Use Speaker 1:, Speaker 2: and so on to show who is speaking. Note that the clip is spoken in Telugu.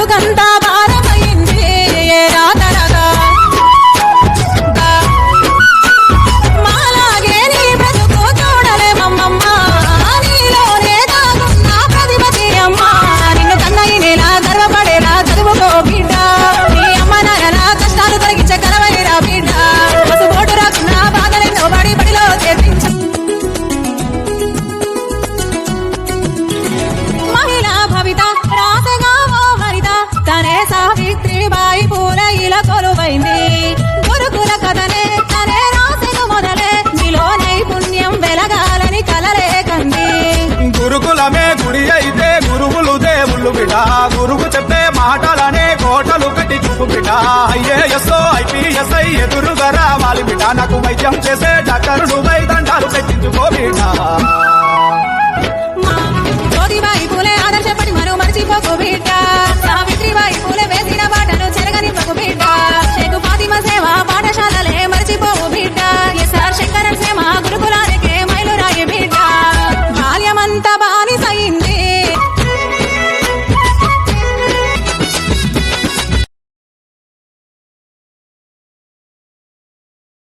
Speaker 1: బతుకంతా భారమైంది రాతరగా మాలాగే నీ బ్రతుకు చూడలేమమ్మమ్మ నీలోనే దాగున్న ప్రతిభతి అమ్మ నిన్ను కన్నయ్య నేలా గర్వపడేలా చదువుకో బిడ్డ నీ అమ్మ నాన్న కష్టాలు తొలగించే కలవైరా బిడ్డ పసుపోటు రాకున్న బాధలెన్నో బడిలో చేర్పించు మహిళా భవిత రాసగా ఓ హరిత తనే సావిత్రిబాయి పూల ఇలా కొలువైంది గురుకుల కథనే తనే రాసెను మొదలే నీలో నైపుణ్యం వెలగాలని కలలే కంది
Speaker 2: గురుకులమే గుడి అయితే గురువులు దేవుళ్ళు బిడ్డ గురువు చెప్పే మాటలనే కోటలు కట్టి చూపు బిడ్డ ఐఏఎస్ఓ ఐపీఎస్ఐ ఎదురుగా రావాలి బిడ్డ నాకు వైద్యం చేసే డాక్టర్ నువ్వై దండాలు పెట్టించుకో బిడ్డ
Speaker 1: జ్యోతిబాయి పూలే ఆదర్శపడి మరో మర్చిపోకు బిడ్డ